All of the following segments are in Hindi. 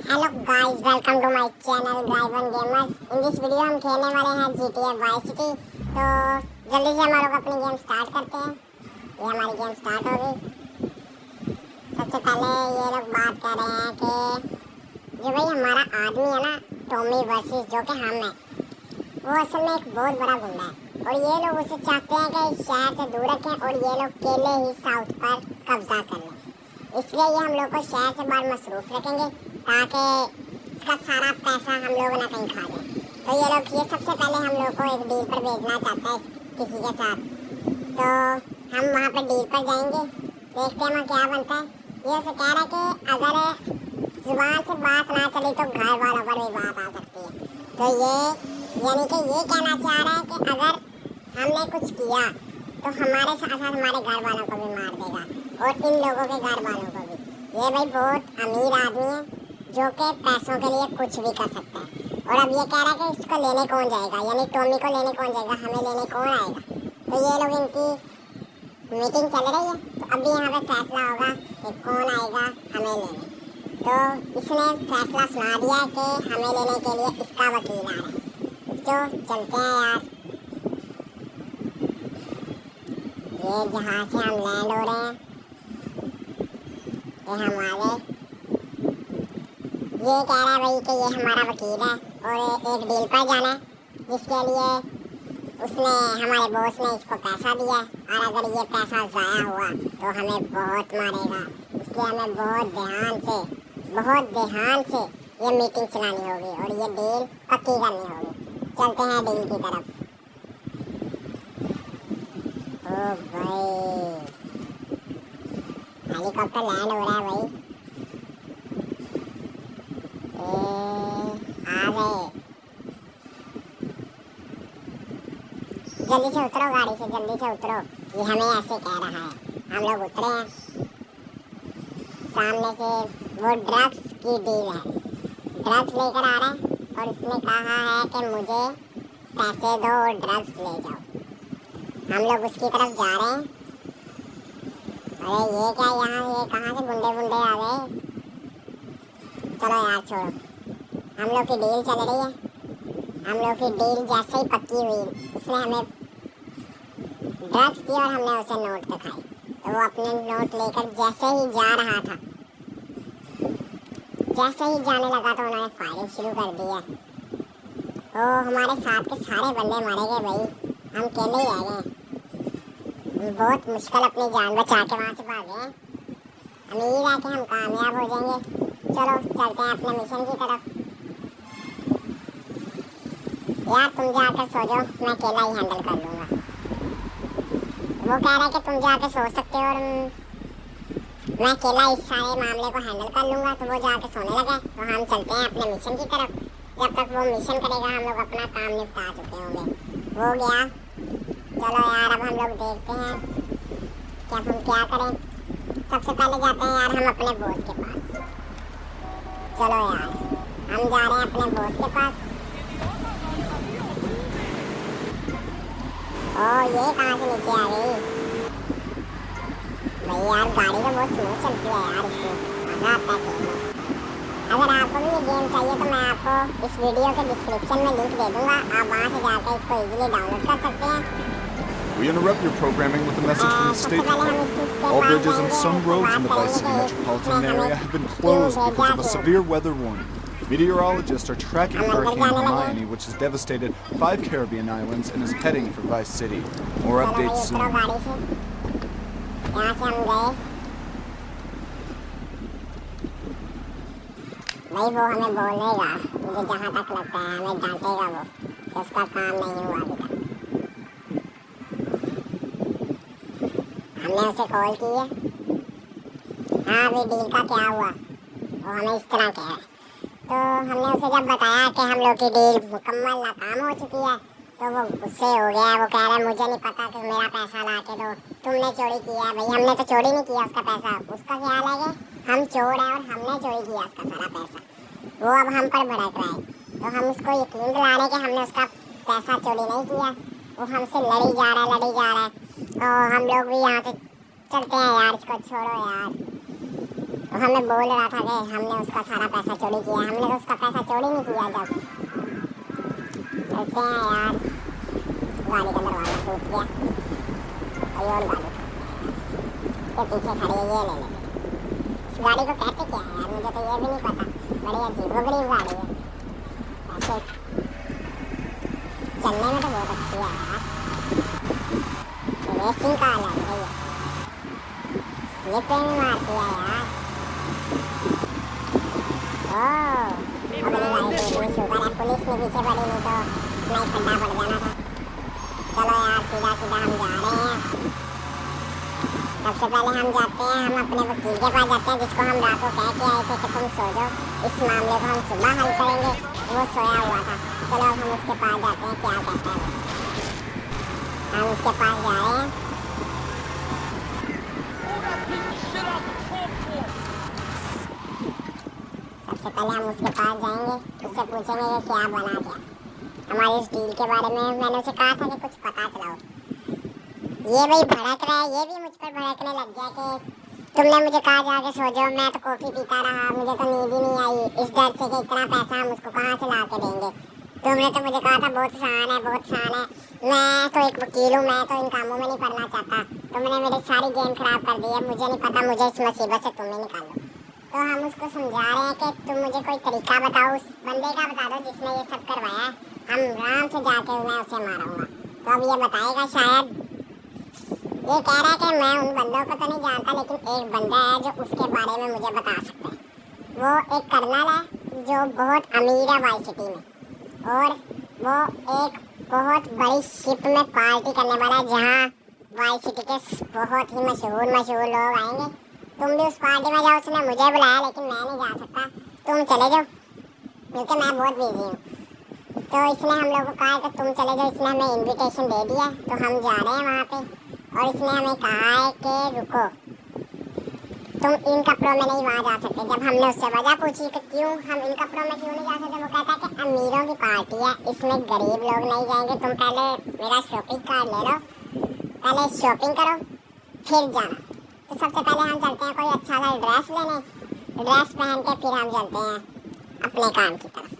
Hello guys, welcome to my channel driven gamers. In this video हम खेलने वाले हैं GTA वाई सिटी। तो जल्दी से हम लोग अपनी गेम स्टार्ट करते हैं। ये हमारी गेम स्टार्ट हो गई। सबसे पहले ये लोग बात कर रहे हैं कि जो भाई हमारा आदमी है ना, टॉमी वर्सेस जो कि हम है, वो असल में एक बहुत बड़ा गुंडा है और ये लोग उसे चाहते हैं कि इस शहर से दूर रखें और ये लोग अकेले ही साउथ पर कब्जा कर लें। इसलिए ये हम लोग को शहर से बाहर मसरूफ रखेंगे ताकि इसका सारा पैसा हम लोग ना कहीं खा जाए। तो ये सबसे पहले हम लोग को एक डील पर भेजना चाहता है किसी के साथ। तो हम वहाँ पर डील पर जाएंगे, देखते हैं वहाँ क्या बनता है। ये उसे कह रहा है कि अगर जुबान से बात ना चली तो घर वालों पर भी बात आ सकती है। तो ये यानी कि ये कहना चाह रहा है कि अगर हमने कुछ किया तो हमारे साथ साथ हमारे घर वालों को भी मार देगा और इन लोगों के घर वालों को भी। ये भाई बहुत अमीर आदमी है जो कि पैसों के लिए कुछ भी कर सकता है। और अब ये कह रहा है कि इसको लेने कौन जाएगा, यानी टॉमी को लेने कौन जाएगा, हमें लेने कौन आएगा। तो ये लोग इनकी मीटिंग चल रही है, तो अभी यहाँ पे फैसला होगा कि कौन आएगा हमें लेने। तो इसने फैसला सुना दिया कि हमें लेने के लिए इसका वकील आ रहा है। तो चलते हैं यार। ये जहाज से हम लैंड हो रहे हैं, ये हम आ गए। ये कह रहा है भाई कि ये हमारा वकील है और एक डील पर जाना है जिसके लिए उसने हमारे बॉस ने इसको पैसा दिया और अगर ये पैसा ज़ाया हुआ तो हमें बहुत मारेगा। इसलिए हमें बहुत ध्यान से ये मीटिंग चलानी होगी और ये डील पक्की करनी होगी। चलते हैं डील की तरफ। ओ भाई, हेलीकॉप्टर लैंड हो रहा है भाई। आ गए, जल्दी से उतरो गाड़ी से, जल्दी से उतरो। ये हमें ऐसे कह रहा है। हम लोग उतरे हैं। सामने से वो ड्रग्स की डील है, ड्रग्स लेकर आ रहा है और इसने कहा है कि मुझे पैसे दो और ड्रग्स ले जाओ। हम लोग उसकी तरफ जा रहे हैं। अरे ये क्या, यहाँ ये कहाँ से गुंडे गुंडे आ गए। चलो यार छोड़ो, हम लोग की डील चल रही है। हम लोग की डील जैसे ही पक्की हुई, उसने हमें ड्रग्स दी और हमने उसे नोट दिखाए। तो वो अपने नोट लेकर जैसे ही जा रहा था, जैसे ही जाने लगा तो उन्होंने फायरिंग शुरू कर दी है। तो हमारे साथ के सारे बंदे मारे गए भाई, हम अकेले ही रह गए। बहुत मुश्किल अपनी जान बचा के वहाँ से भागे हैं। उम्मीद है कि हम कामयाब हो जाएंगे। चलो चलते हैं अपने मिशन की तरफ। यार तुम जाकर सो जाओ, मैं अकेला ही हैंडल कर लूँगा। वो कह रहा है कि तुम जाके सो सकते हो और मैं अकेला इस सारे मामले को हैंडल कर लूँगा। तो वो जाके सोने लगा। तो हम चलते हैं अपने मिशन की तरफ। जब तक वो मिशन करेगा हम लोग अपना काम निपटा चुके होंगे। हो गया। चलो यार, अब हम लोग देखते हैं कि अब हम क्या करें। सबसे पहले जाते हैं यार हम अपने बॉस के पास। चलो यार, हम जा रहे हैं अपने बॉस के पास। ओ ये कहाँ से नीचे आ गई भाई। यार गाड़ी तो बहुत स्मूथ चलती है यार, इसमें मज़ा आता है खेलने। अगर आपको भी ये गेम चाहिए तो मैं आपको इस वीडियो के डिस्क्रिप्शन में लिंक दे दूँगा, आप वहाँ से जाकर इसको इजीली डाउनलोड कर सकते हैं। We interrupt your programming with a message from the State Department. All bridges and some roads in the Vice City metropolitan area have been closed because of a severe weather warning. Meteorologists are tracking Hurricane Hermione, which has devastated 5 Caribbean islands and is heading for Vice City. More updates soon. भाई वो हमें बोलेगा, मुझे जहाँ तक लगता है हमें डांटेगा वो कि उसका काम नहीं हुआ अभी तक। हमने उसे कॉल की है। हाँ अभी डील का क्या हुआ, वो हमें इस तरह कह रहा है। तो हमने उसे जब बताया कि हम लोग की डील मुकम्मल नाकाम हो चुकी है तो वो गुस्से हो गया। वो कह रहा है मुझे नहीं पता कि मेरा पैसा ला के दो, तुमने चोरी किया है। भाई हमने तो चोरी नहीं किया उसका पैसा। उसका ख्याल है कि हम चोर हैं और हमने चोरी किया उसका सारा पैसा। वो अब हम पर भड़क रहा है। तो हम उसको यकीन दिलाने कि हमने उसका पैसा चोरी नहीं किया। वो हमसे लड़ी जा रहा है। और हम लोग भी यहाँ से चलते हैं यार, इसको छोड़ो यार। वो हमें बोल रहा था कि हमने उसका सारा पैसा चोरी किया। हमने तो उसका पैसा चोरी नहीं किया। जब चलते हैं यार, गाड़ी का दरवाजा टूट गया। कोई और गाड़ी के पीछे खड़ी है, ये ले लेते। इस गाड़ी को कहते क्या है यार, मुझे तो ये भी नहीं पता। बड़ी अजीबोगरीब गाड़ी है। ऐसे चलने में तो बहुत अच्छी है यार। रेसिंग कार लग रही है, स्लिप में मारती है यार। ओह, अगली लाइट इतनी शुगर है, पुलिस ने पीछे पड़ी, नहीं तो नहीं खड्डा पड़ जाना था। चलो यार, सीधा सीधा हम जा रहे हैं। सबसे पहले हम जाते हैं, हम अपने वकील के पास जाते हैं, जिसको हम रात को कह के आए थे कि तुम सो जाओ, इस मामले को हम सुबह हल करेंगे। वो सोया हुआ था। चलो अब हम उसके पास जाते हैं, क्या कहता है वो। हम उसके पास जा रहे हैं। सबसे पहले हम उसके पास जाएंगे, उससे पूछेंगे कि क्या बना क्या हमारे इस डील के बारे में। मैंने उसे कहा था कि कुछ पता चलाओ। ये भाई भड़क रहा है, ये भी मुझ पर भड़कने लग गया कि तुमने मुझे कहा जाके सो जाओ, मैं तो कॉफी पीता रहा, मुझे तो नींद ही नहीं आई, इस डर से कि इतना पैसा हम उसको कहाँ से ला के देंगे। तुमने तो मुझे कहा था बहुत आसान है, बहुत आसान है। मैं तो एक वकील हूँ, मैं तो इन कामों में नहीं पड़ना चाहता। तुमने मेरी सारी गेम खराब कर दी है, मुझे नहीं पता, मुझे इस मुसीबत से तुम ही निकालो। तो हम उसको समझा रहे हैं कि तुम मुझे कोई तरीका बताओ, उस बंदे का बता दो जिसने ये सब करवाया है, हम आराम से जाके मैं उसे मारूंगा। तो अब ये बताएगा शायद। ये कह रहा है कि मैं उन बंदों को तो नहीं जानता, लेकिन एक बंदा है जो उसके बारे में मुझे बता सकता है। वो एक कर्नल है जो बहुत अमीर है वाई सिटी में, और वो एक बहुत बड़ी शिप में पार्टी करने वाला है, जहाँ वाई सिटी के बहुत ही मशहूर लोग आएंगे। तुम भी उस पार्टी में जाओ, उसने मुझे बुलाया लेकिन मैं नहीं जा सकता, तुम चले जाओ क्योंकि मैं बहुत बिजी हूँ। तो इसने हम लोगों को कहा कि तुम चले जाओ, इसने हमें इनविटेशन दे दिया, तो हम जा रहे हैं वहाँ पे। और इसने हमें कहा है कि रुको, तुम इन कपड़ों में नहीं वहाँ जा सकते। जब हमने उससे वजह पूछी कि क्यों हम इन कपड़ों में क्यों नहीं जा सकते, वो कहता है कि अमीरों की पार्टी है, इसमें गरीब लोग नहीं जाएंगे, तुम पहले मेरा शॉपिंग कार्ड ले लो, पहले शॉपिंग करो फिर जाना। तो सबसे पहले हम चलते हैं कोई अच्छा सा ड्रेस लेने, ड्रेस पहन के फिर हम चलते हैं अपने काम की तरफ।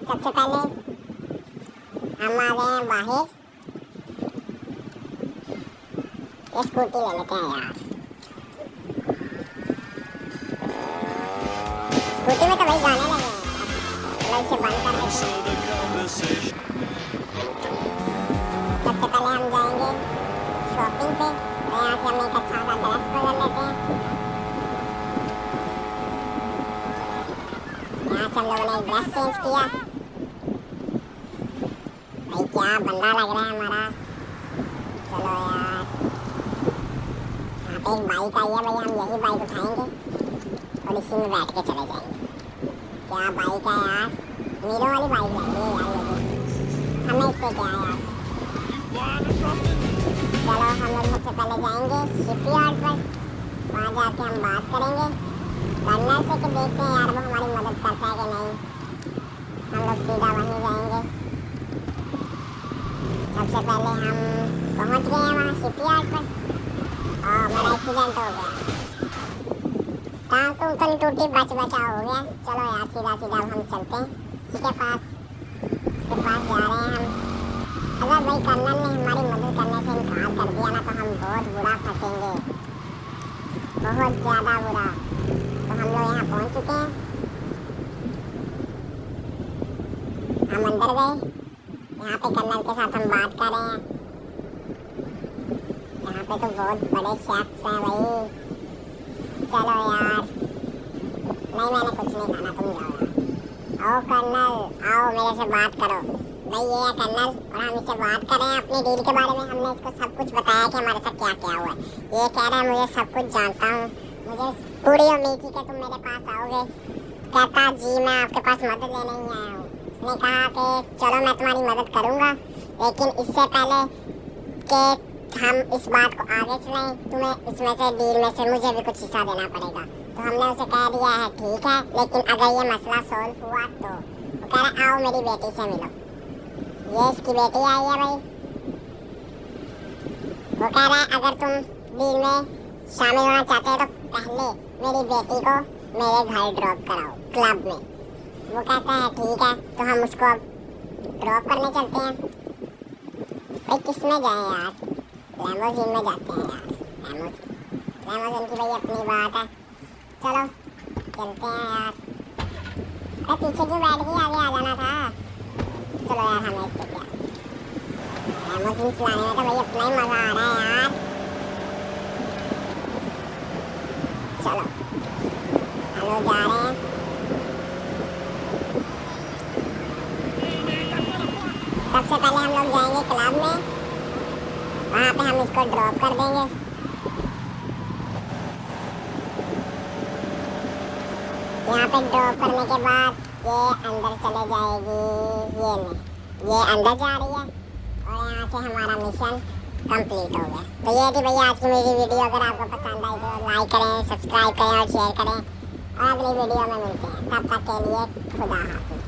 सबसे पहले हम आ गए हैं बाहर, स्कूटी ले लेते हैं यार। स्कूटी में तो वही गाने लगे हैं, चलो इसे बंद कर देते हैं। सबसे पहले हम जाएंगे शॉपिंग पे, तो यहाँ से हम एक अच्छा सा ड्रेस बदल लेते हैं। यहाँ से हम लोगों ने ड्रेस चेंज किया। भाई क्या बंदा लग रहा है हमारा। चलो यार, यहाँ पे एक बाइक आई है, भाई हम यही बाइक उठाएंगे और इसी में बैठ के चले जाएंगे। क्या बाइक है यार, हीरो वाली बाइक लग रही है यार ये भी। हमें इससे क्या है यार। चलो हम लोग सबसे पहले जाएंगे शिपयार्ड पर, वहाँ जाके हम बात करेंगे कर्नल से कि देखते हैं यार वो हमारी मदद करता है कि नहीं। हम लोग सीधा वहीं जाएंगे। सबसे पहले हम पहुँच गए हैं वहाँ शिपयार्ड पर, और मेरा एक्सीडेंट हो गया, टांग टूटन टूटी बच बचा हो गया। चलो यार सीधा सीधा हम चलते हैं इसके पास जा रहे हैं हम। अगर भाई कर्नल ने हमारी मदद करने से इनकार कर दिया ना, तो हम बहुत बुरा फंसेंगे, बहुत ज़्यादा बुरा। तो हम लोग यहाँ पहुँच चुके हैं, हम अंदर गए। यहाँ पे कर्नल के साथ हम बात कर रहे हैं। यहाँ पे तो बहुत बड़े शेफ्स हैं भाई। चलो यार, नहीं मैंने कुछ नहीं खाना, तुम जाओ यार। आओ कर्नल, आओ मेरे से बात करो। भाई ये है कर्नल, और हम इससे बात कर रहे हैं अपनी डील के बारे में। हमने इसको सब कुछ बताया कि हमारे साथ क्या क्या हुआ है। ये कह रहा है मुझे सब कुछ जानता हूँ, मुझे पूरी उम्मीद थी कि तुम मेरे पास आओगे। कहता जी मैं आपके पास मदद लेने ही आया हूँ। उसने कहा कि चलो मैं तुम्हारी मदद करूँगा, लेकिन इससे पहले कि हम इस बात को आगे चलाएं, तुम्हें इसमें से डील में से मुझे भी कुछ हिस्सा देना पड़ेगा। तो हमने उसे कह दिया है ठीक है, लेकिन अगर ये मसला सॉल्व हुआ तो। वो कह रहा आओ मेरी बेटी से मिलो। ये इसकी बेटी आई है भाई। वो कह रहा है अगर तुम डील में शामिल होना चाहते हो तो पहले मेरी बेटी को मेरे घर ड्रॉप कराओ क्लब में। वो कहता है ठीक है, तो हम उसको अब ड्रॉप करने चलते हैं। भाई किस में जाए यार, लैम्बोर्गिनी में जाते हैं यार। लैम्बोर्गिनी की भाई अपनी बात है, चलो चलते हैं यार। अरे पीछे क्यों बैठ गई, आगे आ जाना था। चलो यार हमें इससे क्या, लैम्बोर्गिनी चलाने में तो भाई अपना ही मजा आ रहा है यार। चलो हेलो जा रहे हैं। सबसे पहले हम लोग जाएंगे क्लब में, वहाँ पे हम इसको ड्रॉप कर देंगे। यहाँ पे ड्रॉप करने के बाद ये अंदर चले जाएगी, ये अंदर जा रही है और यहाँ से हमारा मिशन कंप्लीट हो गया। तो ये थी भैया आज की मेरी वीडियो। अगर आपको पसंद आई तो लाइक करें, सब्सक्राइब करें और शेयर करें, और अगली वीडियो में मिलते हैं। तब तक के लिए खुदा हाफिज़।